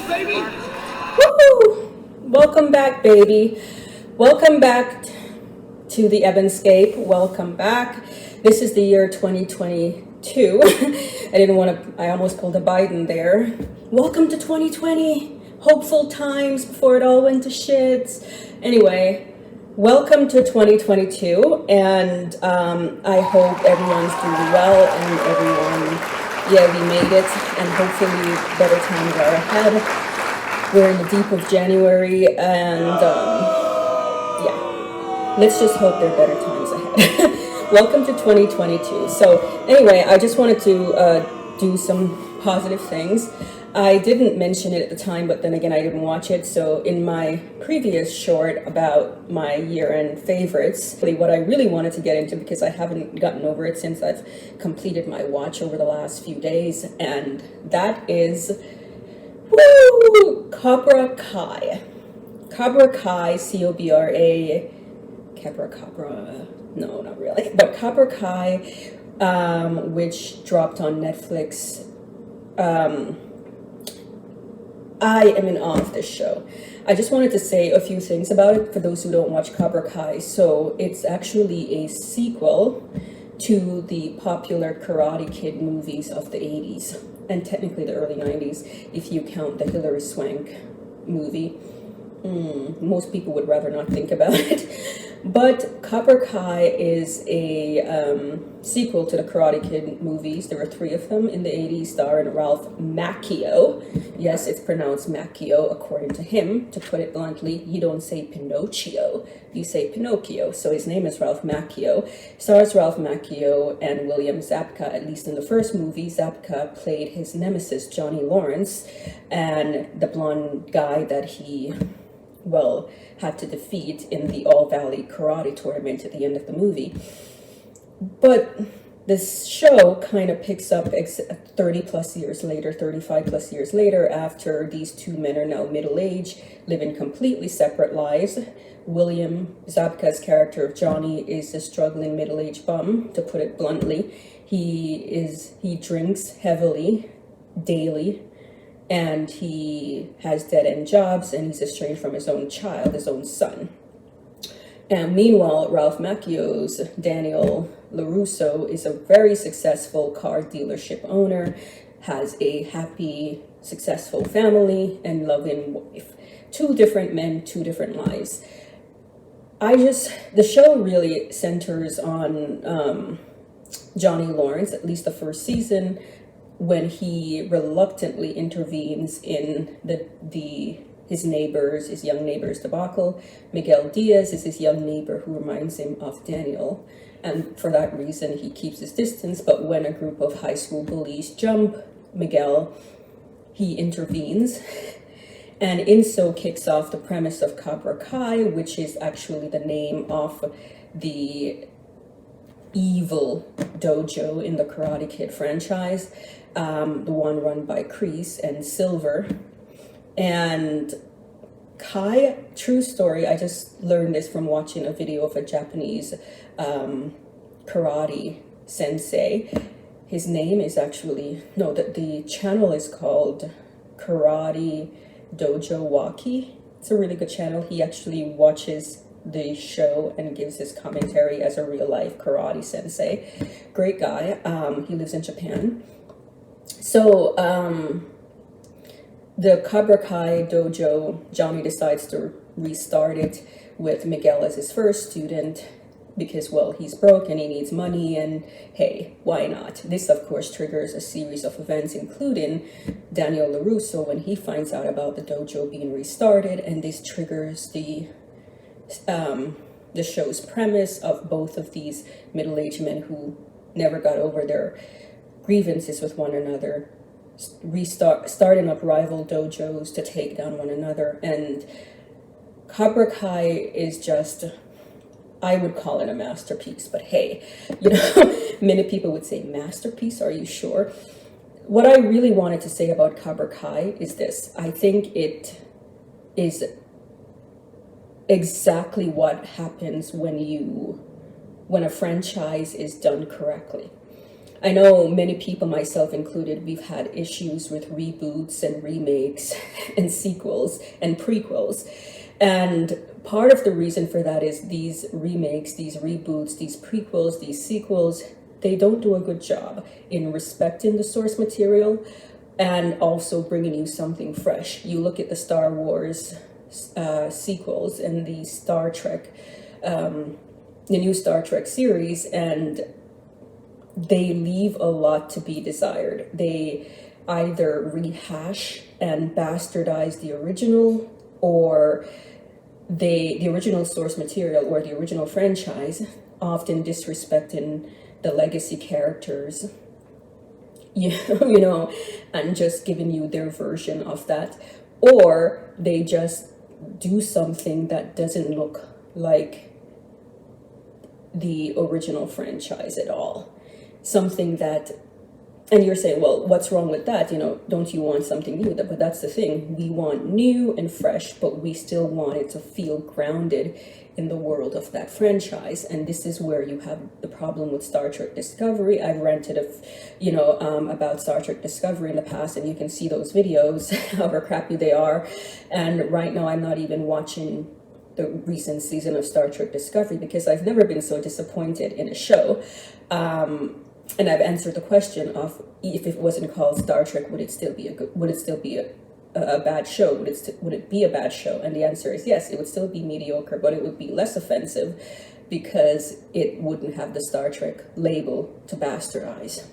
baby! Woohoo! Welcome back, baby. Welcome back to the Evanscape. Welcome back. This is the year 2022. I almost pulled a Biden there. Welcome to 2020. Hopeful times before it all went to shit. Anyway, welcome to 2022, and I hope everyone's doing well and we made it, and hopefully better times are ahead. We're in the deep of January, and let's just hope there are better times ahead. Welcome to 2022. So anyway, I just wanted to do some positive things. I didn't mention it at the time, but then again, I didn't watch it. So in my previous short about my year-end favorites, what I really wanted to get into, because I haven't gotten over it since I've completed my watch over the last few days, and that is Cobra Kai. Cobra Kai, C-O-B-R-A, no, not really, but Cobra Kai, which dropped on Netflix. I am in awe of this show. I just wanted to say a few things about it for those who don't watch Cobra Kai. So it's actually a sequel to the popular Karate Kid movies of the 80s, and technically the early 90s, if you count the Hilary Swank movie. Most people would rather not think about it. But Cobra Kai is a sequel to the Karate Kid movies. There were 3 of them in the 80s, starring Ralph Macchio. Yes, it's pronounced Macchio, according to him. To put it bluntly, you don't say Pinocchio, you say Pinocchio. So his name is Ralph Macchio. Stars Ralph Macchio and William Zabka. At least in the first movie, Zabka played his nemesis, Johnny Lawrence, and the blonde guy that he had to defeat in the All Valley Karate tournament at the end of the movie. But this show kind of picks up 30 plus years later, 35 plus years later, after these 2 men are now middle-aged, living completely separate lives. William Zabka's character of Johnny is a struggling middle-aged bum, to put it bluntly. He drinks heavily, daily, and he has dead-end jobs, and he's estranged from his own child, his own son. And meanwhile, Ralph Macchio's Daniel LaRusso is a very successful car dealership owner, has a happy, successful family, and loving wife. 2 different men, 2 different lives. The show really centers on Johnny Lawrence, at least the first season, when he reluctantly intervenes in his young neighbor's debacle. Miguel Diaz is his young neighbor who reminds him of Daniel, and for that reason he keeps his distance. But when a group of high school bullies jump Miguel, he intervenes, and in so kicks off the premise of Cobra Kai, which is actually the name of the evil dojo in the Karate Kid franchise, the one run by Kreese and Silver. And Kai, true story, I just learned this from watching a video of a Japanese karate sensei. His name is actually, the channel is called Karate Dojo Waki. It's a really good channel. He actually watches the show and gives his commentary as a real-life karate sensei. Great guy. He lives in Japan. So the Cobra Kai dojo, Johnny decides to restart it with Miguel as his first student because, he's broke and he needs money, and hey, why not? This, of course, triggers a series of events, including Daniel LaRusso when he finds out about the dojo being restarted, and this triggers the show's premise of both of these middle-aged men who never got over their grievances with one another, starting up rival dojos to take down one another. And Cobra Kai is just, I would call it a masterpiece, but hey, many people would say, masterpiece, are you sure? What I really wanted to say about Cobra Kai is this. I think it is exactly what happens when a franchise is done correctly. I know many people, myself included, we've had issues with reboots and remakes and sequels and prequels. And part of the reason for that is these remakes, these reboots, these prequels, these sequels, they don't do a good job in respecting the source material and also bringing you something fresh. You look at the Star Wars sequels and the Star Trek, the new Star Trek series, and they leave a lot to be desired. They either rehash and bastardize the original, or the original source material or the original franchise, often disrespecting the legacy characters, you know, and just giving you their version of that. Or they just do something that doesn't look like the original franchise at all. Something that, and you're saying, well, what's wrong with that? You know, don't you want something new? But that's the thing. We want new and fresh, but we still want it to feel grounded in the world of that franchise. And this is where you have the problem with Star Trek Discovery. I've ranted about Star Trek Discovery in the past, and you can see those videos, however crappy they are. And right now I'm not even watching the recent season of Star Trek Discovery because I've never been so disappointed in a show. And I've answered the question of, if it wasn't called Star Trek, would it still be a bad show? Would it be a bad show? And the answer is yes, it would still be mediocre, but it would be less offensive because it wouldn't have the Star Trek label to bastardize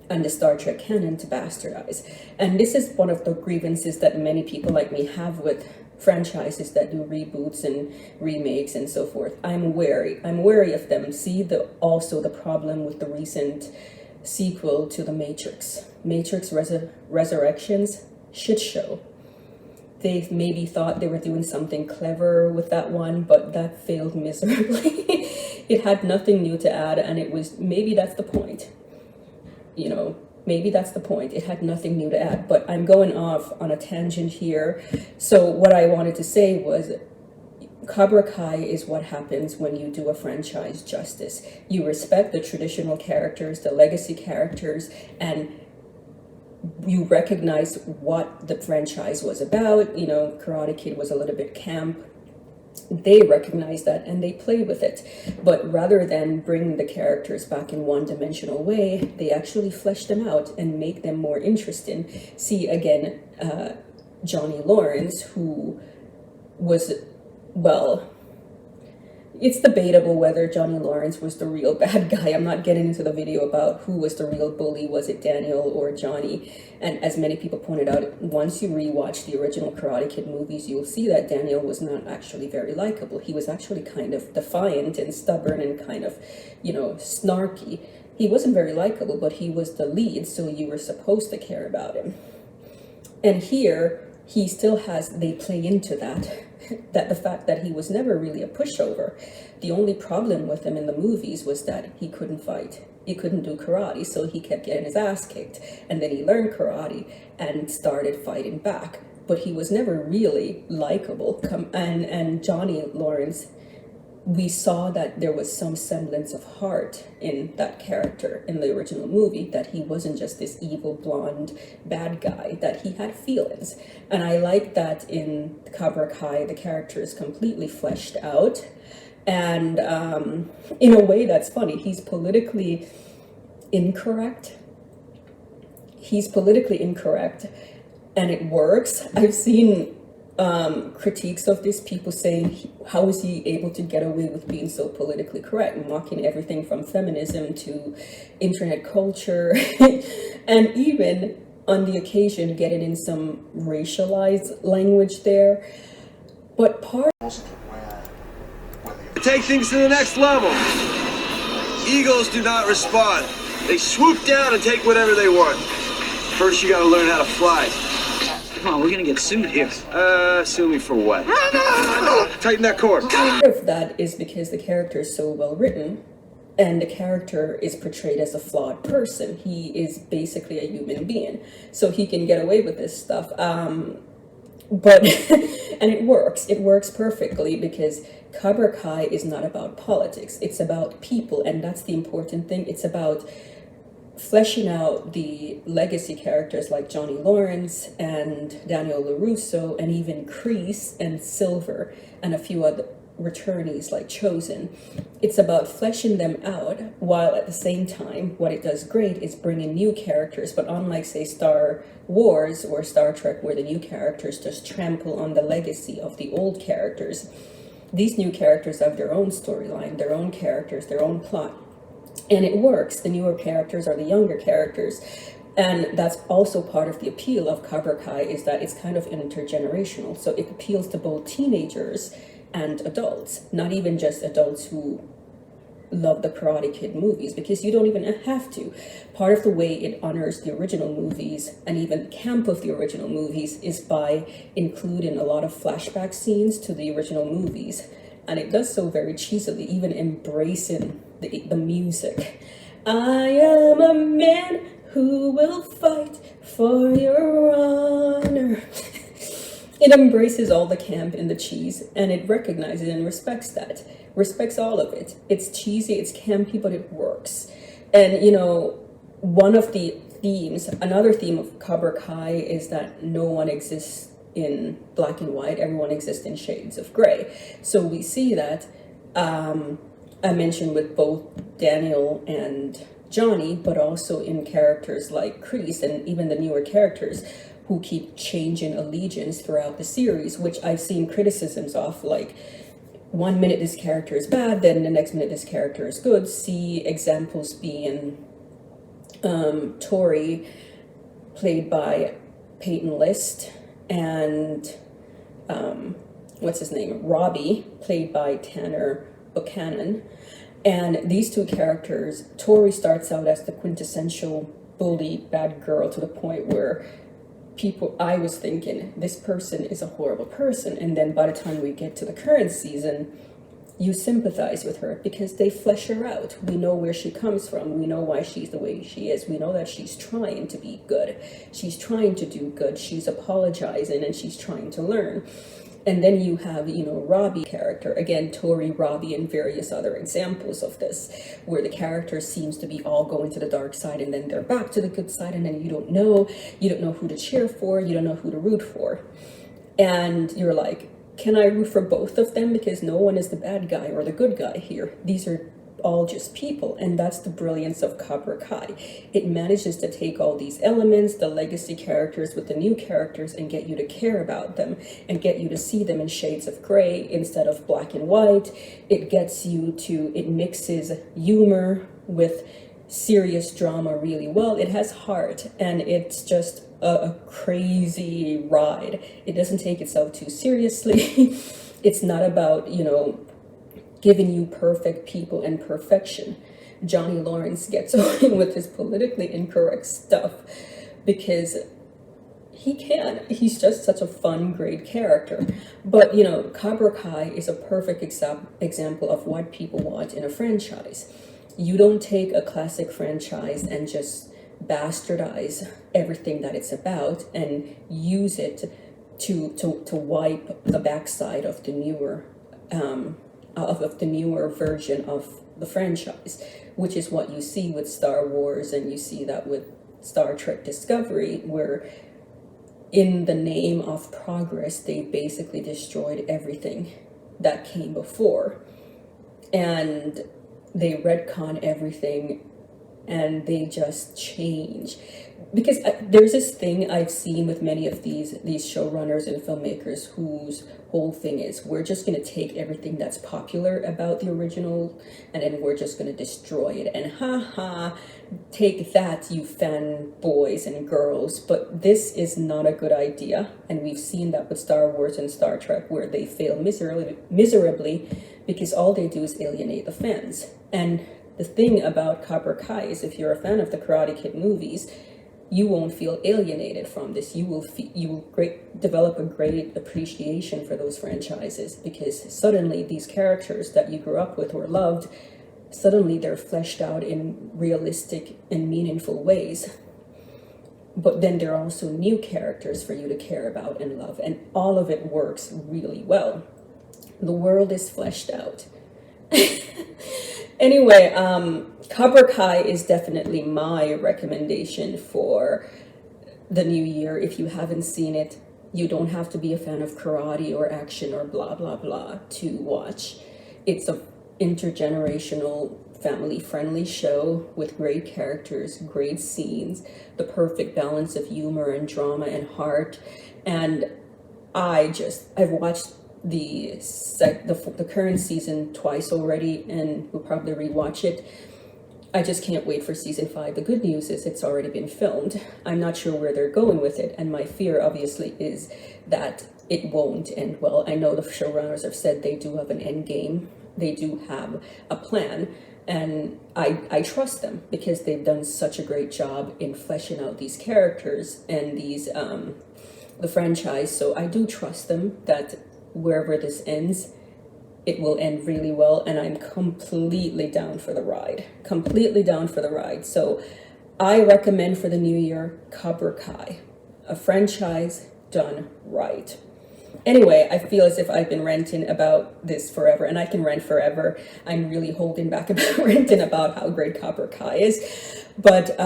and the Star Trek canon to bastardize. And this is one of the grievances that many people like me have with franchises that do reboots and remakes and so forth. I'm wary of them. See also the problem with the recent sequel to the Matrix Resurrections, shit show. They maybe thought they were doing something clever with that one, but that failed miserably. It had nothing new to add, and maybe that's the point. You know, maybe that's the point. It had nothing new to add, but I'm going off on a tangent here. So what I wanted to say was, Cobra Kai is what happens when you do a franchise justice. You respect the traditional characters, the legacy characters, and you recognize what the franchise was about. You know, Karate Kid was a little bit camp. They recognize that and they play with it. But rather than bring the characters back in one-dimensional way, they actually flesh them out and make them more interesting. See, again, Johnny Lawrence, who was, well, it's debatable whether Johnny Lawrence was the real bad guy. I'm not getting into the video about who was the real bully. Was it Daniel or Johnny? And as many people pointed out, once you rewatch the original Karate Kid movies, you'll see that Daniel was not actually very likable. He was actually kind of defiant and stubborn and kind of, you know, snarky. He wasn't very likable, but he was the lead, so you were supposed to care about him. And here, he still they play into that the fact that he was never really a pushover. The only problem with him in the movies was that he couldn't fight. He couldn't do karate, so he kept getting his ass kicked. And then he learned karate and started fighting back. But he was never really likable. And Johnny Lawrence, we saw that there was some semblance of heart in that character in the original movie, that he wasn't just this evil blonde bad guy, that he had feelings. And I like that in Cobra Kai, the character is completely fleshed out. And in a way that's funny, he's politically incorrect. And it works. I've seen critiques of this, people saying, how is he able to get away with being so politically correct, mocking everything from feminism to internet culture, and even on the occasion getting in some racialized language there. But take things to the next level. Eagles do not respond. They swoop down and take whatever they want. First, you gotta learn how to fly. Come on, we're gonna get sued here. Sue me for what? Tighten that cord. Part of that is because the character is so well written, and the character is portrayed as a flawed person. He is basically a human being, so he can get away with this stuff. But and it works perfectly, because Cobra Kai is not about politics. It's about people, and that's the important thing. It's about fleshing out the legacy characters like Johnny Lawrence and Daniel LaRusso and even Kreese and Silver and a few other returnees like Chosen. It's about fleshing them out, while at the same time what it does great is bringing new characters. But unlike, say, Star Wars or Star Trek, where the new characters just trample on the legacy of the old characters, these new characters have their own storyline, their own characters, their own plot. And it works. The newer characters are the younger characters. And that's also part of the appeal of Cobra Kai, is that it's kind of intergenerational. So it appeals to both teenagers and adults, not even just adults who love the Karate Kid movies, because you don't even have to. Part of the way it honors the original movies and even the camp of the original movies is by including a lot of flashback scenes to the original movies. And it does so very cheesily, even embracing the music. I am a man who will fight for your honor. It embraces all the camp and the cheese, and it recognizes and respects that. Respects all of it. It's cheesy, it's campy, but it works. And, you know, one of the themes, another theme of Cobra Kai is that no one exists in black and white, everyone exists in shades of gray. So we see that, I mentioned with both Daniel and Johnny, but also in characters like Kreese and even the newer characters who keep changing allegiance throughout the series, which I've seen criticisms of, like, one minute this character is bad, then the next minute this character is good. See examples being Tori, played by Peyton List, and what's his name? Robbie, played by Tanner Buchanan. And these two characters, Tori starts out as the quintessential bully bad girl to the point where I was thinking, this person is a horrible person. And then by the time we get to the current season, you sympathize with her because they flesh her out. We know where she comes from. We know why she's the way she is. We know that she's trying to be good. She's trying to do good. She's apologizing and she's trying to learn. And then you have, you know, Robbie character, again, Tori, Robbie, and various other examples of this, where the character seems to be all going to the dark side and then they're back to the good side, and then you don't know who to cheer for, you don't know who to root for. And you're like, can I root for both of them? Because no one is the bad guy or the good guy here. These are all just people, and that's the brilliance of Cobra Kai. It manages to take all these elements, the legacy characters with the new characters, and get you to care about them and get you to see them in shades of gray instead of black and white. It mixes humor with serious drama really well. It has heart, and it's just a crazy ride. It doesn't take itself too seriously. It's not about, you know, giving you perfect people and perfection. Johnny Lawrence gets away with his politically incorrect stuff because he can. He's just such a fun, great character. But, you know, Cobra Kai is a perfect example of what people want in a franchise. You don't take a classic franchise and just bastardize everything that it's about and use it to wipe the backside of the newer version of the franchise, which is what you see with Star Wars, and you see that with Star Trek Discovery, where in the name of progress, they basically destroyed everything that came before. And they retcon everything and they just change. Because there's this thing I've seen with many of these showrunners and filmmakers whose whole thing is, we're just going to take everything that's popular about the original and then we're just going to destroy it. And take that, you fanboys and girls. But this is not a good idea. And we've seen that with Star Wars and Star Trek, where they fail miserably because all they do is alienate the fans. And the thing about Cobra Kai is, if you're a fan of the Karate Kid movies, you won't feel alienated from this. You will develop a great appreciation for those franchises, because suddenly these characters that you grew up with or loved, suddenly they're fleshed out in realistic and meaningful ways. But then there are also new characters for you to care about and love, and all of it works really well. The world is fleshed out. Anyway, Cobra Kai is definitely my recommendation for the new year. If you haven't seen it, you don't have to be a fan of karate or action or blah blah blah to watch. It's a intergenerational, family-friendly show with great characters, great scenes, the perfect balance of humor and drama and heart. And I've watched the current season twice already, and will probably rewatch it. I just can't wait for season 5. The good news is it's already been filmed. I'm not sure where they're going with it, and my fear obviously is that it won't end well. I know the showrunners have said they do have an end game. They do have a plan, and I trust them because they've done such a great job in fleshing out these characters and the franchise. So I do trust them that wherever this ends, it will end really well, and I'm completely down for the ride. Completely down for the ride. So I recommend for the new year Cobra Kai, a franchise done right. Anyway, I feel as if I've been ranting about this forever, and I can rant forever. I'm really holding back about ranting about how great Cobra Kai is. But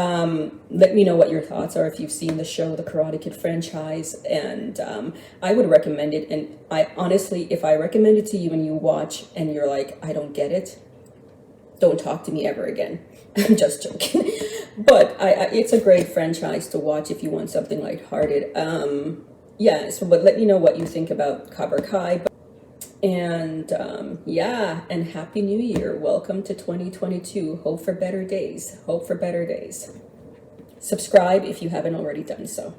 let me know what your thoughts are if you've seen the show, the Karate Kid franchise, and I would recommend it. And I honestly, if I recommend it to you and you watch and you're like, I don't get it, don't talk to me ever again. I'm just joking. But it's a great franchise to watch if you want something lighthearted. Yeah, so but let me know what you think about Cobra Kai. And yeah, and Happy New Year. Welcome to 2022. Hope for better days. Hope for better days. Subscribe if you haven't already done so.